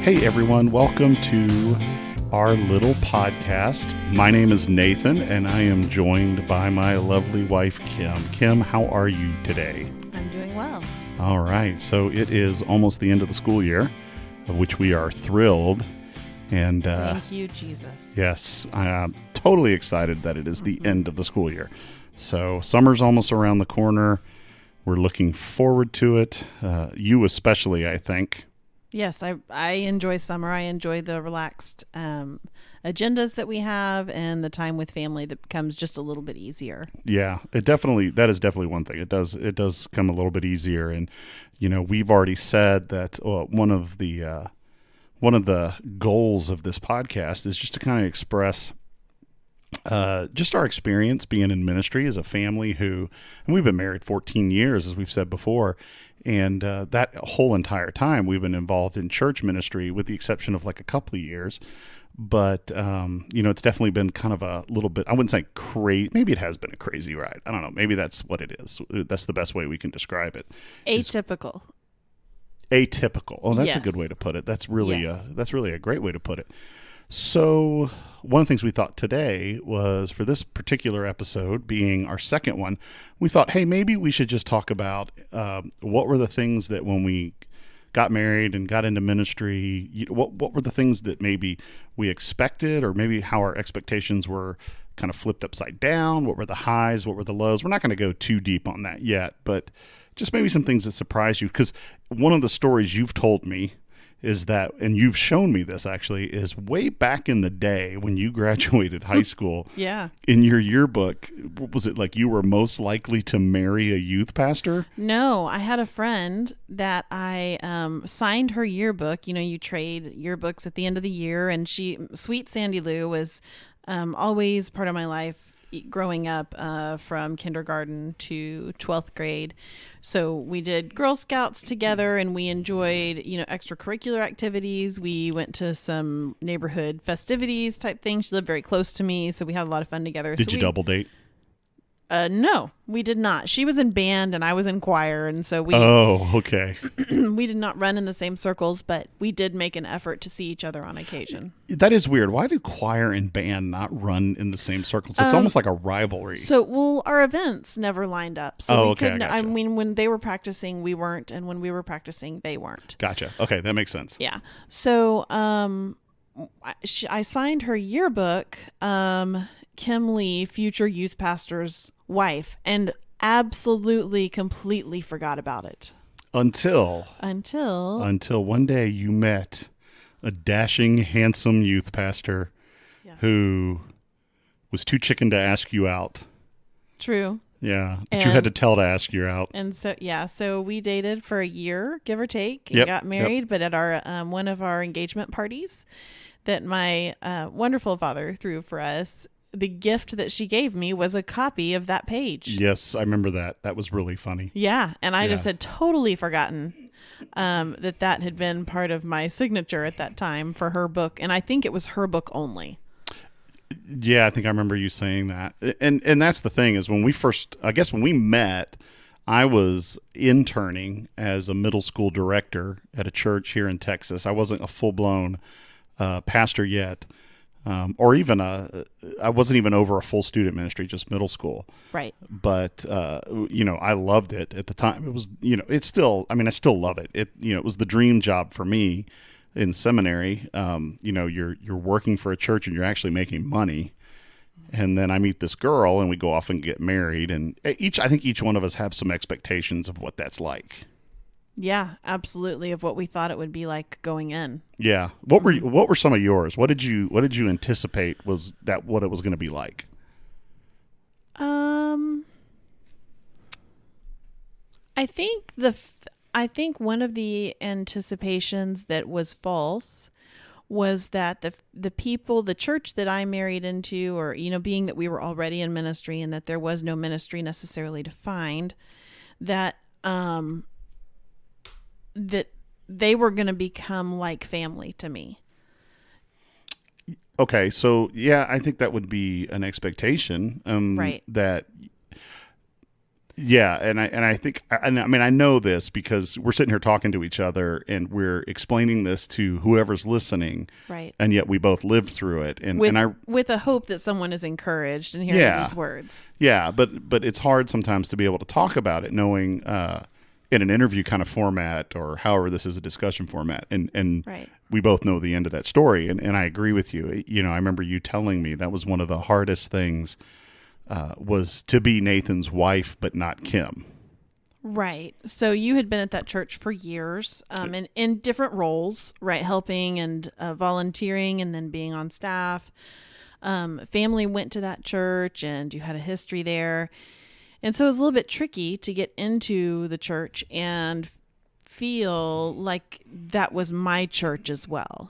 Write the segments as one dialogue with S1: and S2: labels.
S1: Hey everyone, welcome to our little podcast. My name is Nathan and I am joined by my lovely wife, Kim. Kim, how are you today?
S2: I'm doing well.
S1: All right, so it is almost the end of the school year, of which we are thrilled. And
S2: thank you, Jesus.
S1: yes, I am totally excited that it is the end of the school year. So summer's almost around the corner. We're looking forward to it. You especially, I think.
S2: Yes, I enjoy summer. I enjoy the relaxed agendas that we have and the time with family that becomes just a little bit easier.
S1: Yeah, that is definitely one thing. It does come a little bit easier. And, you know, we've already said that one of the goals of this podcast is just to kind of express just our experience being in ministry as a family and we've been married 14 years, as we've said before. And that whole entire time we've been involved in church ministry with the exception of like a couple of years. But, you know, it's definitely been kind of a little bit, I wouldn't say crazy. Maybe it has been a crazy ride. I don't know. Maybe that's what it is. That's the best way we can describe it.
S2: Atypical.
S1: Atypical. Oh, that's
S2: Yes.
S1: a good way to put it. That's really,
S2: Yes.
S1: that's really a great way to put it. So one of the things we thought today was for this particular episode being our second one, we thought, hey, maybe we should just talk about what were the things that when we got married and got into ministry, what were the things that maybe we expected or maybe how our expectations were kind of flipped upside down? What were the highs? What were the lows? We're not going to go too deep on that yet, but just maybe some things that surprised you. Because one of the stories you've told me is that, and you've shown me this actually, is way back in the day when you graduated high school.
S2: Yeah.
S1: In your yearbook, was it like you were most likely to marry a youth pastor?
S2: No, I had a friend that I signed her yearbook. You know, you trade yearbooks at the end of the year, and sweet Sandy Lou was always part of my life growing up from kindergarten to 12th grade. So we did Girl Scouts together and we enjoyed, you know, extracurricular activities. We went to some neighborhood festivities type things. She lived very close to me, so we had a lot of fun together.
S1: Did you double date?
S2: No, we did not. She was in band and I was in choir, and so
S1: Oh, okay.
S2: we did not run in the same circles, but we did make an effort to see each other on occasion.
S1: That is weird. Why do choir and band not run in the same circles? It's almost like a rivalry.
S2: So, our events never lined up. So
S1: Oh,
S2: we
S1: okay, I
S2: couldn't.
S1: gotcha.
S2: I mean, when they were practicing, we weren't, and when we were practicing, they weren't.
S1: Gotcha. Okay, that makes sense.
S2: Yeah. So, I signed her yearbook, Kim Lee, future youth pastor's wife, and absolutely, completely forgot about it.
S1: Until one day you met a dashing, handsome youth pastor who was too chicken to ask you out.
S2: True.
S1: Yeah, but you had to tell to ask you out.
S2: And so we dated for a year, give or take, and
S1: Yep,
S2: got married. But at our one of our engagement parties that my wonderful father threw for us, the gift that she gave me was a copy of that page.
S1: Yes, I remember that. That was really funny.
S2: Yeah, and I just
S1: Yeah.
S2: had totally forgotten that had been part of my signature at that time for her book, and I think it was her book only.
S1: Yeah, I think I remember you saying that. And that's the thing is when we met, I was interning as a middle school director at a church here in Texas. I wasn't a full-blown pastor yet. Or even I wasn't even over a full student ministry, just middle school.
S2: Right.
S1: But, you know, I loved it at the time. It was, you know, I still love it. It was the dream job for me in seminary. You know, you're working for a church and you're actually making money. And then I meet this girl and we go off and get married. And I think each one of us have some expectations of what that's like.
S2: Yeah, absolutely. Of what we thought it would be like going in.
S1: Yeah. What were some of yours? What did you anticipate was that what it was going to be like?
S2: I think one of the anticipations that was false was that the people, the church that I married into, or, you know, being that we were already in ministry and that there was no ministry necessarily to find, that that they were going to become like family to me.
S1: Okay, so yeah, I think that would be an expectation.
S2: Right.
S1: That Yeah, and I think, and I mean, I know this because we're sitting here talking to each other and we're explaining this to whoever's listening,
S2: Right.
S1: and yet we both lived through it, and
S2: With
S1: and I
S2: with a hope that someone is encouraged in hearing
S1: Yeah.
S2: these words.
S1: yeah, but it's hard sometimes to be able to talk about it, knowing in an interview kind of format or however this is a discussion format, and
S2: Right.
S1: we both know the end of that story, and I agree with you. You know, I remember you telling me that was one of the hardest things. Was to be Nathan's wife, but not Kim.
S2: Right. So you had been at that church for years, in different roles, right? Helping and volunteering, and then being on staff. Family went to that church, and you had a history there, and so it was a little bit tricky to get into the church and feel like that was my church as well.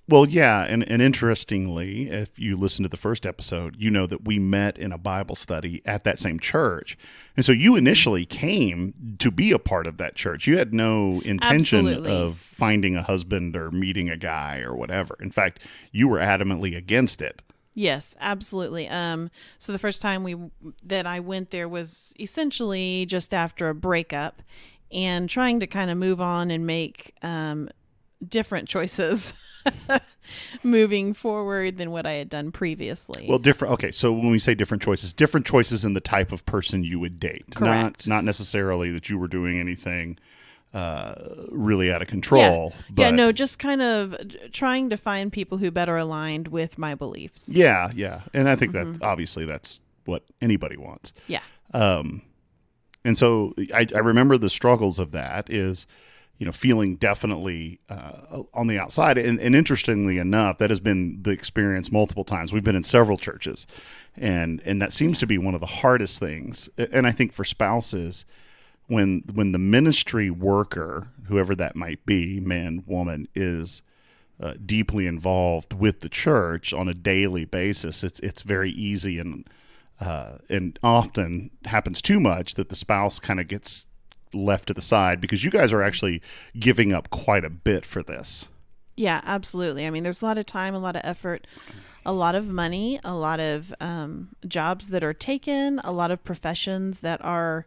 S1: Well, yeah, and interestingly, if you listen to the first episode, you know that we met in a Bible study at that same church. And so you initially came to be a part of that church. You had no intention
S2: Absolutely.
S1: of finding a husband or meeting a guy or whatever. In fact, you were adamantly against it.
S2: Yes, absolutely. So the first time that I went there was essentially just after a breakup, and trying to kind of move on and make different choices moving forward than what I had done previously.
S1: Well, different. Okay, so when we say different choices in the type of person you would date,
S2: Correct.
S1: not necessarily that you were doing anything really out of control.
S2: yeah,
S1: But
S2: no, just kind of trying to find people who better aligned with my beliefs.
S1: yeah, and I think
S2: Mm-hmm.
S1: that obviously that's what anybody wants.
S2: Yeah.
S1: And so I remember the struggles of that is, you know, feeling definitely on the outside. And interestingly enough, that has been the experience multiple times. We've been in several churches, and that seems to be one of the hardest things. And I think for spouses, when the ministry worker, whoever that might be, man, woman, is deeply involved with the church on a daily basis, it's very easy and often happens too much that the spouse kind of gets left to the side, because you guys are actually giving up quite a bit for this.
S2: Yeah, absolutely. I mean, there's a lot of time, a lot of effort, a lot of money, a lot of jobs that are taken, a lot of professions that are,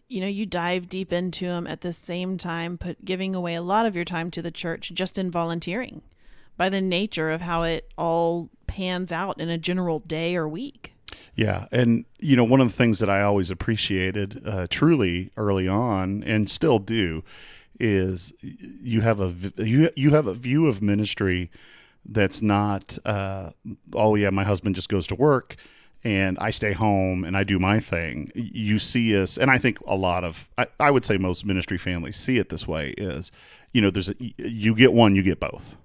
S2: you dive deep into them at the same time, giving away a lot of your time to the church just in volunteering by the nature of how it all pans out in a general day or week.
S1: Yeah, and you know, one of the things that I always appreciated truly early on, and still do, is you have a view of ministry that's not oh yeah, my husband just goes to work and I stay home and I do my thing. You see us, and I think a lot of I would say most ministry families see it this way, is, you know, you get one, you get both.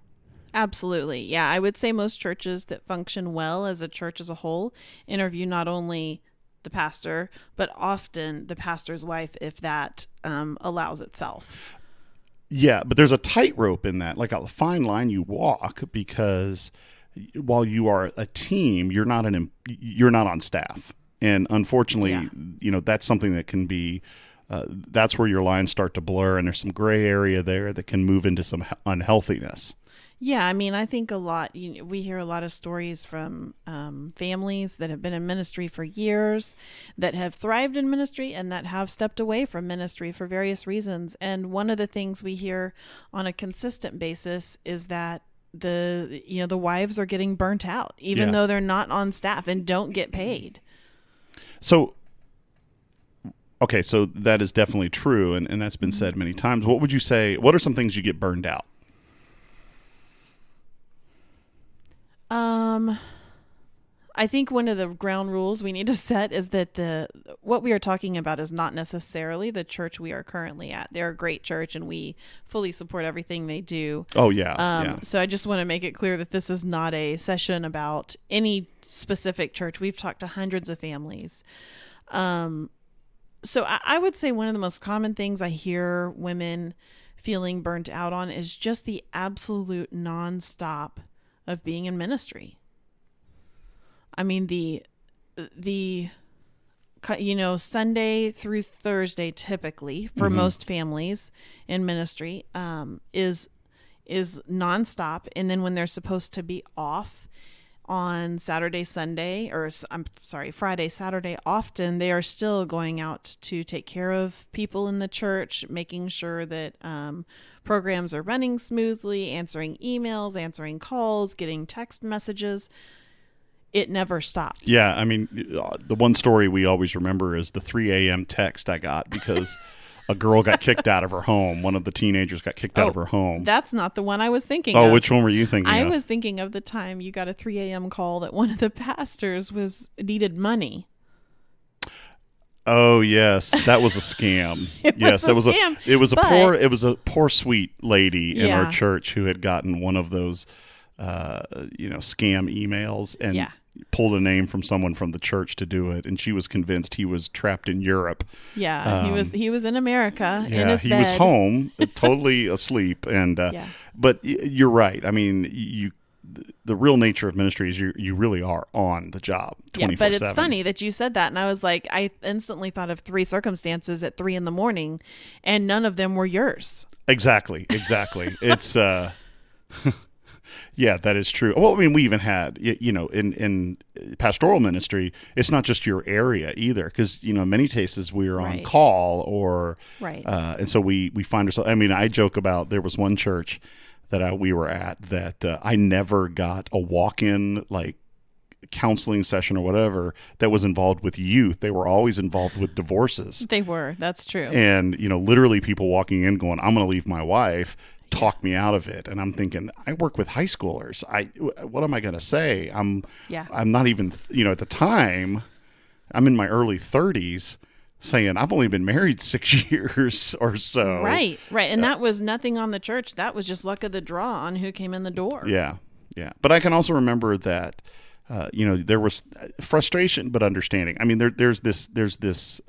S2: Absolutely. Yeah, I would say most churches that function well as a church as a whole interview not only the pastor, but often the pastor's wife, if that allows itself.
S1: Yeah, but there's a tightrope in that, like a fine line you walk, because while you are a team, you're not on staff, and unfortunately,
S2: Yeah.
S1: you know, that's something that can be. That's where your lines start to blur, and there's some gray area there that can move into some unhealthiness.
S2: Yeah, I mean, I think a lot, we hear a lot of stories from families that have been in ministry for years, that have thrived in ministry, and that have stepped away from ministry for various reasons. And one of the things we hear on a consistent basis is that the wives are getting burnt out, even
S1: Yeah.
S2: though they're not on staff and don't get paid.
S1: So, okay, so that is definitely true, and that's been said many times. What would you say? What are some things you get burned out?
S2: I think one of the ground rules we need to set is that what we are talking about is not necessarily the church we are currently at. They're a great church, and we fully support everything they do.
S1: Oh yeah.
S2: So I just want to make it clear that this is not a session about any specific church. We've talked to hundreds of families. So I would say one of the most common things I hear women feeling burnt out on is just the absolute nonstop of being in ministry. I mean, the Sunday through Thursday, typically for most families in ministry, is nonstop. And then when they're supposed to be off, on Saturday, Sunday, I'm sorry, Friday, Saturday, often they are still going out to take care of people in the church, making sure that programs are running smoothly, answering emails, answering calls, getting text messages. It never stops.
S1: Yeah, I mean, the one story we always remember is the 3 a.m. text I got because a girl got kicked out of her home. One of the teenagers got kicked out of her home.
S2: That's not the one I was thinking
S1: of.
S2: Oh,
S1: which one were you thinking
S2: I
S1: of?
S2: was thinking of the time you got a 3 a.m. call that one of the pastors needed money.
S1: Oh yes, that was a scam. Yes,
S2: was a scam,
S1: it was a poor sweet lady in our
S2: Yeah.
S1: church who had gotten one of those scam emails and
S2: Yeah.
S1: pulled a name from someone from the church to do it, and she was convinced he was trapped in Europe.
S2: Yeah, he was in America in his
S1: he
S2: bed.
S1: was home, totally asleep, and
S2: Yeah.
S1: but you're right. I mean, the real nature of ministry is you really are on the job 24/7.
S2: Yeah, but it's funny that you said that, and I was like, I instantly thought of 3 circumstances at 3 a.m, and none of them were yours.
S1: Exactly. It's yeah, that is true. Well, I mean, we even had, in pastoral ministry, it's not just your area either, because, many cases we are on
S2: Right.
S1: call or,
S2: Right.
S1: and so we find ourselves, I mean, I joke about, there was one church that we were at that I never got a walk-in, like, counseling session or whatever that was involved with youth. They were always involved with divorces.
S2: They were. That's true.
S1: And, literally people walking in going, I'm going to leave my wife, talk me out of it. And I'm thinking, I work with high schoolers. What am I going to say? I'm not even, at the time, I'm in my early 30s saying I've only been married 6 years or so.
S2: Right. And that was nothing on the church. That was just luck of the draw on who came in the door.
S1: Yeah. But I can also remember that, there was frustration, but understanding. I mean, there's this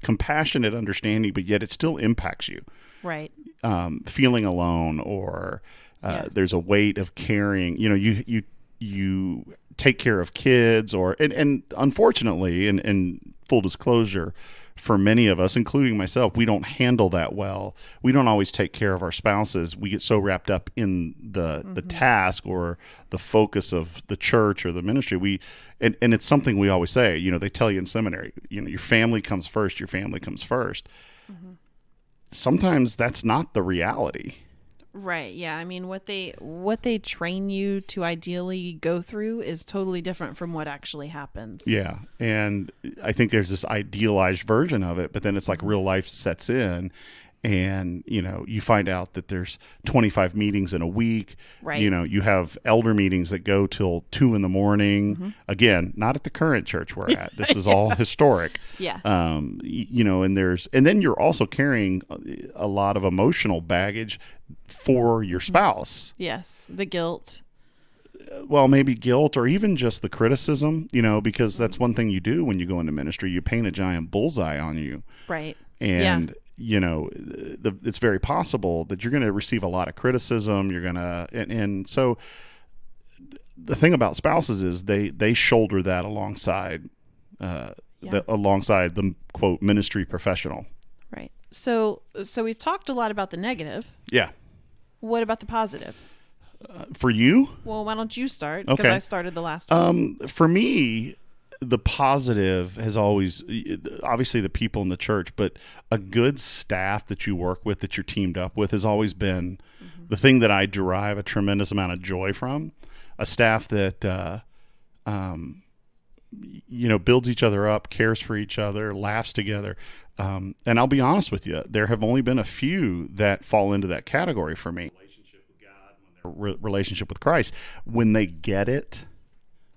S1: compassionate understanding, but yet it still impacts you.
S2: Right.
S1: Feeling alone, or there's a weight of caring. You take care of kids, and unfortunately, and full disclosure, for many of us, including myself, we don't handle that well. We don't always take care of our spouses. We get so wrapped up in the task or the focus of the church or the ministry. And it's something we always say. They tell you in seminary, your family comes first. Your family comes first. Mm-hmm. Sometimes that's not the reality.
S2: Right. Yeah. I mean, what they train you to ideally go through is totally different from what actually happens.
S1: Yeah. And I think there's this idealized version of it, but then it's like real life sets in, and, you find out that there's 25 meetings in a week.
S2: Right.
S1: You have elder meetings that go till 2 a.m.
S2: Mm-hmm.
S1: Again, not at the current church we're at. This is all historic.
S2: Yeah.
S1: And then you're also carrying a lot of emotional baggage for your spouse.
S2: Yes. The guilt.
S1: Well, maybe guilt, or even just the criticism, because that's one thing you do when you go into ministry. You paint a giant bullseye on you.
S2: Right.
S1: And, it's very possible that you're going to receive a lot of criticism. You're going to, and so the thing about spouses is they shoulder that alongside, alongside the quote ministry professional.
S2: Right. So we've talked a lot about the negative.
S1: Yeah.
S2: What about the positive?
S1: For you?
S2: Well, why don't you start? Because
S1: Okay.
S2: I started the last one.
S1: For me, the positive has always, obviously the people in the church, but a good staff that you work with, that you're teamed up with, has always been the thing that I derive a tremendous amount of joy from. A staff that, builds each other up, cares for each other, laughs together. And I'll be honest with you, there have only been a few that fall into that category for me. Relationship with God, relationship with Christ, when they get it,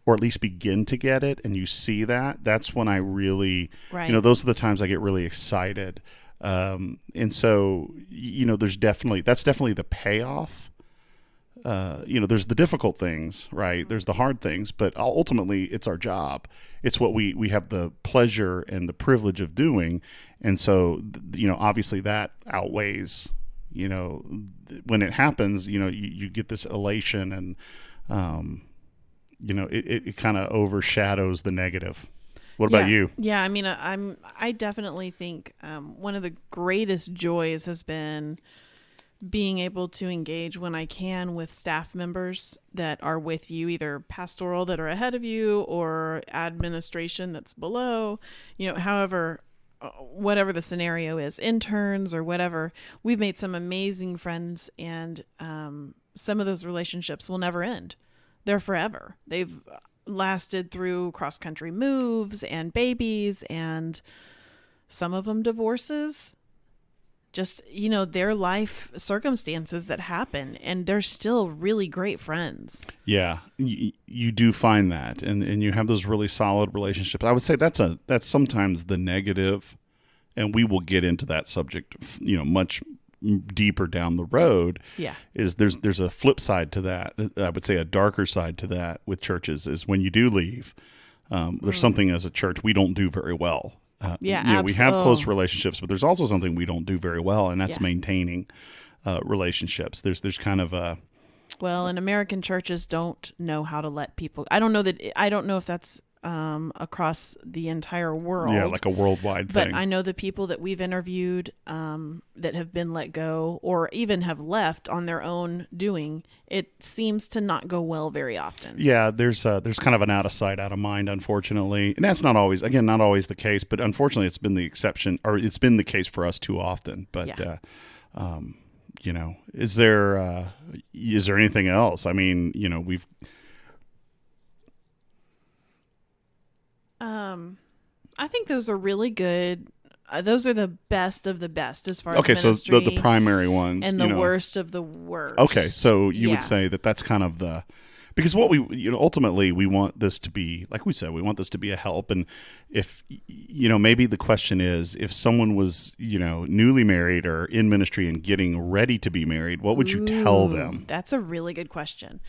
S1: or at least begin to get it, and you see that's when I really,
S2: Right.
S1: Those are the times I get really excited. And so, that's definitely the payoff. There's the difficult things, right? There's the hard things, but ultimately it's our job. It's what we have the pleasure and the privilege of doing. And so, obviously that outweighs, when it happens, you get this elation, and, it kind of overshadows the negative. What about you?
S2: Yeah, I mean, I definitely think one of the greatest joys has been being able to engage when I can with staff members that are with you, either pastoral that are ahead of you or administration that's below, however, whatever the scenario is, interns or whatever. We've made some amazing friends, and some of those relationships will never end. They're forever. They've lasted through cross-country moves and babies, and some of them divorces. Just, their life circumstances that happen, and they're still really great friends.
S1: Yeah, you do find that, and you have those really solid relationships. I would say that's sometimes the negative, and we will get into that subject, much deeper down the road.
S2: Yeah,
S1: is there's a flip side to that. I would say a darker side to that with churches is when you do leave, there's something as a church we don't do very well. We have close relationships, but there's also something we don't do very well, and that's maintaining relationships. There's kind of a
S2: and American churches don't know how to let people. I don't know if that's across the entire world.
S1: Yeah, like a worldwide thing.
S2: But I know the people that we've interviewed that have been let go or even have left on their own doing, it seems to not go well very often.
S1: Yeah, there's kind of an out of sight, out of mind, unfortunately. And that's not always the case, but unfortunately it's been the exception, or it's been the case for us too often. But, is there anything else? I mean, we've...
S2: I think those are really good. Those are the best of the best as far as
S1: ministry. So the primary ones.
S2: And the worst of the worst.
S1: Okay, so you would say that's kind of the... Because what we, ultimately we want this to be, like we said, we want this to be a help. And if, maybe the question is, if someone was, newly married or in ministry and getting ready to be married, what would you tell them?
S2: That's a really good question.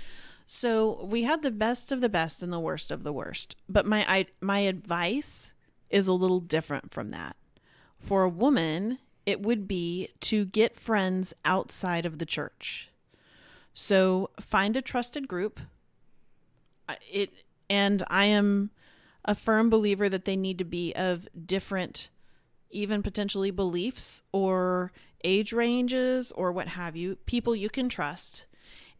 S2: So we had the best of the best and the worst of the worst. But my advice is a little different from that. For a woman, it would be to get friends outside of the church. So find a trusted group. And I am a firm believer that they need to be of different, even potentially beliefs or age ranges or what have you, people you can trust.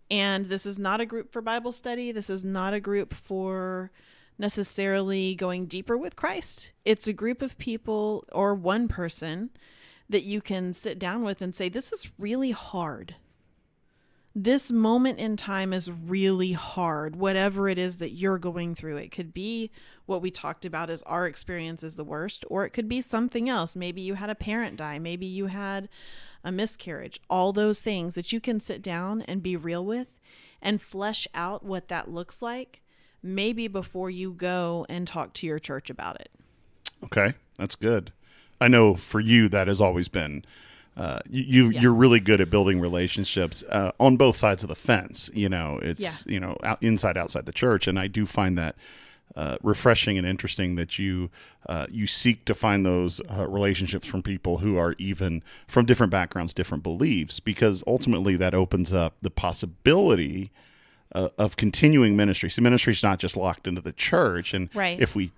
S2: And this is not a group for Bible study. This is not a group for necessarily going deeper with Christ. It's a group of people or one person that you can sit down with and say, this is really hard. This moment in time is really hard, whatever it is that you're going through. It could be what we talked about as our experience is the worst, or it could be something else. Maybe you had a parent die. Maybe you had a miscarriage. All those things that you can sit down and be real with and flesh out what that looks like, maybe before you go and talk to your church about it.
S1: Okay, that's good. I know for you that has always been... You're really good at building relationships on both sides of the fence. It's inside, outside the church, and I do find that refreshing and interesting that you seek to find those relationships from people who are even from different backgrounds, different beliefs, because ultimately that opens up the possibility of continuing ministry. See, ministry is not just locked into the church, and if we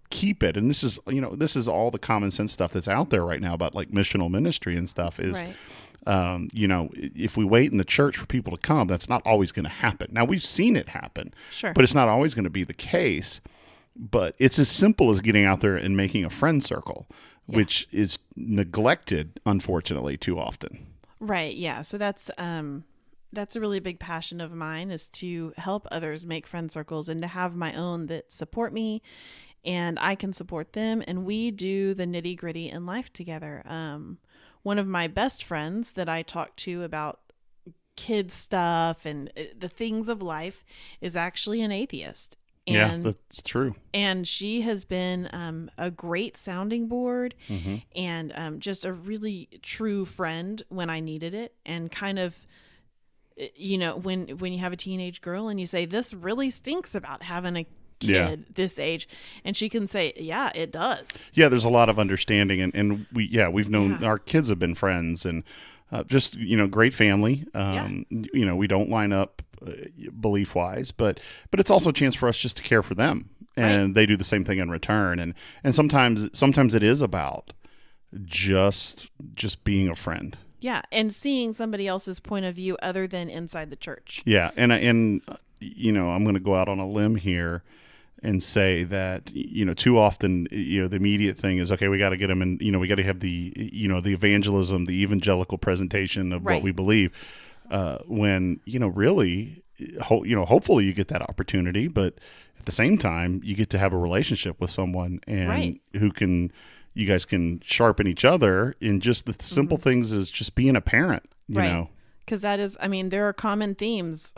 S1: keep it, and this is all the common sense stuff that's out there right now about like missional ministry and stuff is, if we wait in the church for people to come, that's not always going to happen. Now we've seen it happen,
S2: sure,
S1: but it's not always going to be the case. But it's as simple as getting out there and making a friend circle, which is neglected, unfortunately, too often.
S2: Right. Yeah. So that's a really big passion of mine, is to help others make friend circles and to have my own that support me and I can support them, and we do the nitty gritty in life together. One of my best friends that I talk to about kid stuff and the things of life is actually an atheist. And,
S1: that's true.
S2: And she has been a great sounding board,
S1: mm-hmm.
S2: and just a really true friend when I needed it. And kind of, when you have a teenage girl and you say, this really stinks about having a kid this age, and she can say, yeah, it does.
S1: Yeah, there's a lot of understanding, and we've known our kids have been friends, and just great family. We don't line up belief wise, but it's also a chance for us just to care for them, and they do the same thing in return. And sometimes it is about just being a friend.
S2: Yeah. And seeing somebody else's point of view other than inside the church.
S1: Yeah, and I'm going to go out on a limb here and say that too often the immediate thing is, okay, we got to get them in, we got to have the evangelism, the evangelical presentation of what we believe, when really hopefully you get that opportunity, but at the same time you get to have a relationship with someone and you guys can sharpen each other in just the simple things as just being a parent, you know.
S2: Because that is, there are common themes,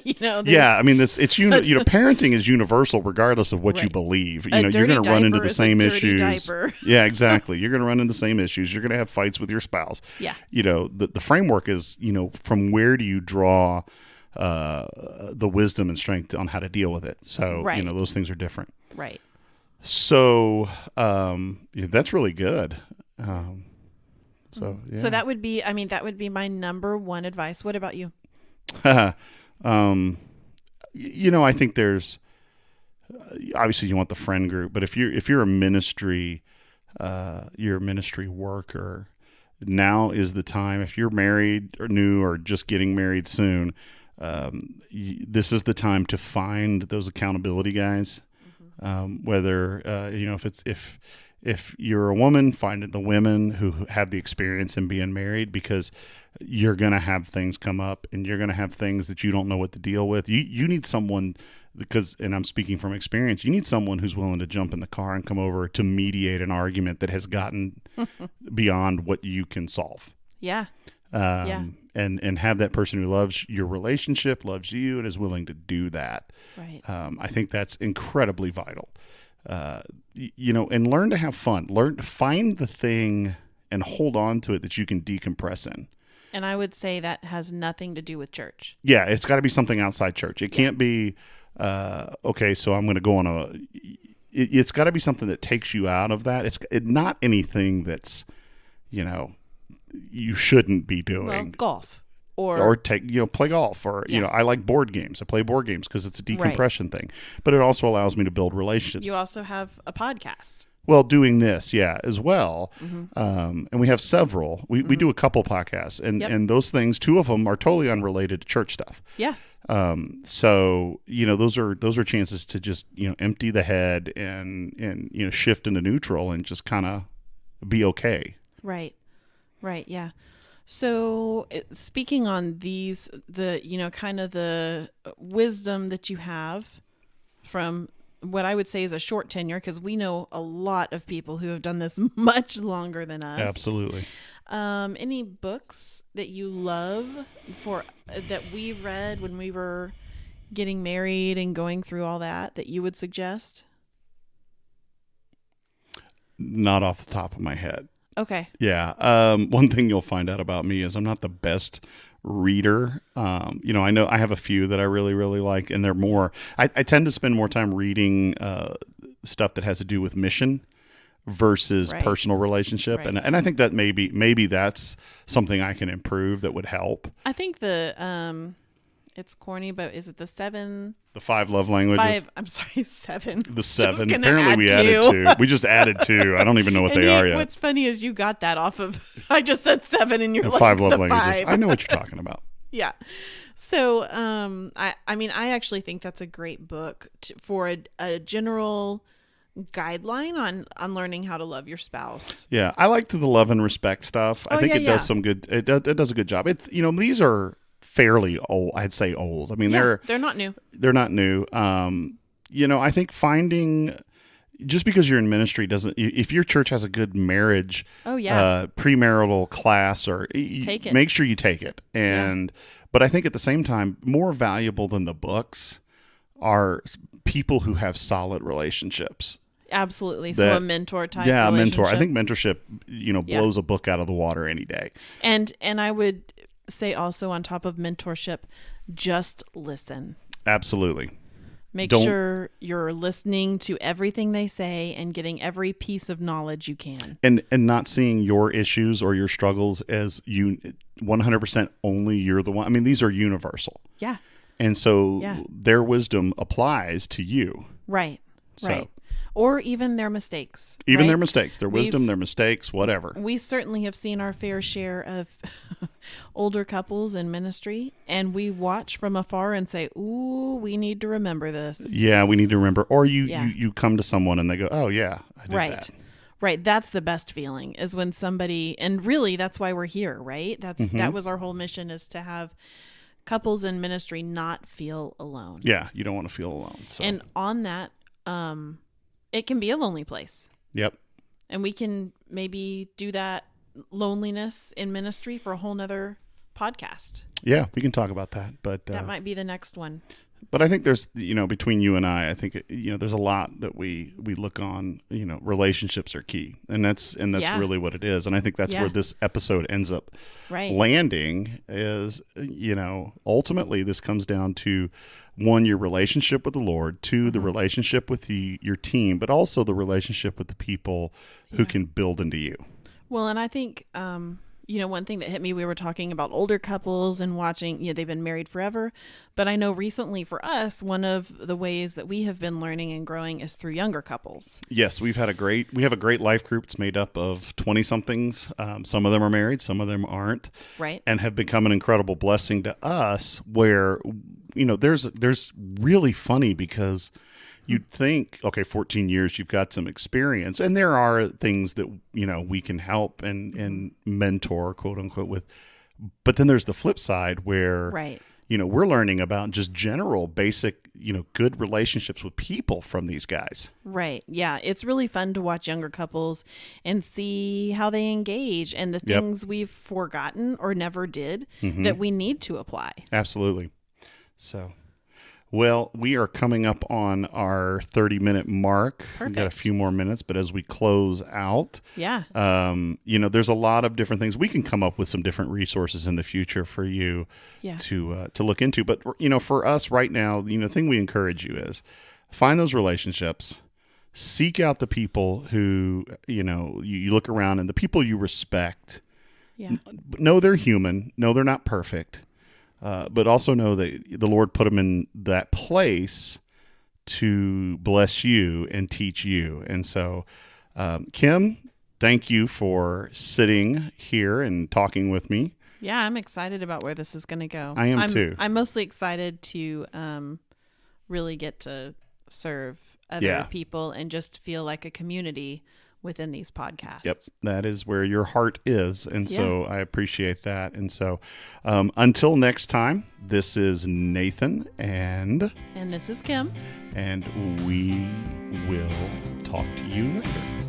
S1: Yeah, parenting is universal regardless of what you believe. You're going to run into the same issues. Diaper. Yeah, exactly. You're going to run into the same issues. You're going to have fights with your spouse.
S2: Yeah.
S1: The framework is, from where do you draw the wisdom and strength on how to deal with it? So, those things are different.
S2: Right.
S1: So, that's really good. So
S2: that would be, my number one advice. What about you?
S1: I think there's obviously you want the friend group, but if you're a ministry, you're a ministry worker, now is the time. If you're married or new or just getting married soon, this is the time to find those accountability guys. Whether if you're a woman, find the women who have the experience in being married, because you're going to have things come up and you're going to have things that you don't know what to deal with. You need someone, and I'm speaking from experience, you need someone who's willing to jump in the car and come over to mediate an argument that has gotten beyond what you can solve.
S2: Yeah.
S1: And have that person who loves your relationship, loves you, and is willing to do that.
S2: Right.
S1: I think that's incredibly vital. And learn to have fun. Learn to find the thing and hold on to it that you can decompress in.
S2: And I would say that has nothing to do with church.
S1: Yeah, it's got to be something outside church. It can't be, okay, so I'm going to go on it's got to be something that takes you out of that. It's not anything that's, you shouldn't be doing.
S2: Well, golf.
S1: Or play golf, or I like board games. I play board games because it's a decompression thing, but it also allows me to build relationships.
S2: You also have a podcast.
S1: Well, doing this, as well, and we have several. We do a couple podcasts, and those things, two of them are totally unrelated to church stuff.
S2: Yeah.
S1: So those are chances to just empty the head and shift into neutral and just kind of be okay.
S2: Right. Yeah. So speaking on these, kind of the wisdom that you have from what I would say is a short tenure, because we know a lot of people who have done this much longer than us.
S1: Absolutely.
S2: Any books that you love that we read when we were getting married and going through all that you would suggest?
S1: Not off the top of my head.
S2: Okay.
S1: Yeah. One thing you'll find out about me is I'm not the best reader. I know I have a few that I really, really like, and they're more, I tend to spend more time reading stuff that has to do with mission versus personal relationship.
S2: Right.
S1: And I think that maybe that's something I can improve that would help.
S2: I think it's corny, but is it the
S1: 5 love languages?
S2: 7.
S1: The 7. Apparently we added 2. We just added 2. I don't even know what they are yet.
S2: What's funny is you got that off of, I just said 7 and you're like
S1: 5 love languages.
S2: 5.
S1: I know what you're talking about.
S2: Yeah. So, I actually think that's a great book for a general guideline on learning how to love your spouse.
S1: Yeah. I like the love and respect stuff. I think it does some good. It does a good job. It's, these are fairly old. I'd say old. I mean, they're
S2: not new.
S1: They're not new. I think finding, just because you're in ministry doesn't, if your church has a good marriage, premarital class, or
S2: take it.
S1: Make sure you take it. But I think at the same time, more valuable than the books are people who have solid relationships.
S2: Absolutely. So a mentor type.
S1: Yeah, a
S2: mentor.
S1: I think mentorship, blows a book out of the water any day.
S2: And I would say also, on top of mentorship, just listen.
S1: Absolutely.
S2: Make sure you're listening to everything they say and getting every piece of knowledge you can.
S1: And not seeing your issues or your struggles as 100% only you're the one. I mean, these are universal.
S2: Yeah.
S1: And so their wisdom applies to you.
S2: Right.
S1: So.
S2: Right. or even their mistakes.
S1: Even
S2: right?
S1: their mistakes, their wisdom, their mistakes, whatever.
S2: We certainly have seen our fair share of older couples in ministry, and we watch from afar and say, ooh, we need to remember this.
S1: Yeah, we need to remember. Or
S2: Yeah.
S1: you come to someone and they go, oh, yeah, I did
S2: Right.
S1: that.
S2: Right. That's the best feeling, is when somebody, and really that's why we're here, right? That was our whole mission, is to have couples in ministry not feel alone.
S1: Yeah, you don't want to feel alone. So.
S2: And on that, it can be a lonely place.
S1: Yep.
S2: And we can maybe do that loneliness in ministry for a whole nother podcast.
S1: Yeah, we can talk about that. But
S2: That might be the next one.
S1: But I think there's, between you and I think, there's a lot that we look on, relationships are key. And that's
S2: Yeah.
S1: really what it is. And I think that's
S2: Yeah.
S1: where this episode ends up
S2: Right.
S1: landing is, ultimately this comes down to, one, your relationship with the Lord, two, the relationship with your team, but also the relationship with the people who can build into you.
S2: Well, and I think, one thing that hit me, we were talking about older couples and watching, they've been married forever. But I know recently for us, one of the ways that we have been learning and growing is through younger couples.
S1: Yes, we have a great life group. It's made up of 20 somethings. Some of them are married, some of them aren't.
S2: Right.
S1: And have become an incredible blessing to us where, there's really funny because you'd think, okay, 14 years, you've got some experience. And there are things that, we can help and mentor, quote unquote, with. But then there's the flip side where,
S2: Right.
S1: We're learning about just general, basic, good relationships with people from these guys.
S2: Right. Yeah. It's really fun to watch younger couples and see how they engage and the
S1: Yep.
S2: things we've forgotten or never did that we need to apply.
S1: Absolutely. So, well, we are coming up on our 30-minute mark. We've got a
S2: Perfect.
S1: few more minutes, but as we close out,
S2: Yeah.
S1: there's a lot of different things. We can come up with some different resources in the future for you
S2: Yeah.
S1: to look into. But, for us right now, the thing we encourage you is find those relationships, seek out the people who, you look around and the people you respect.
S2: Yeah.
S1: Know they're human. Know they're not perfect. But also know that the Lord put them in that place to bless you and teach you. And so, Kim, thank you for sitting here and talking with me.
S2: Yeah. I'm excited about where this is going to go.
S1: I am too.
S2: I'm mostly excited to really get to serve other
S1: Yeah.
S2: people and just feel like a community within these podcasts.
S1: Yep, that is where your heart is. And so I appreciate that. And so until next time, this is Nathan
S2: And this is Kim.
S1: and we will talk to you later.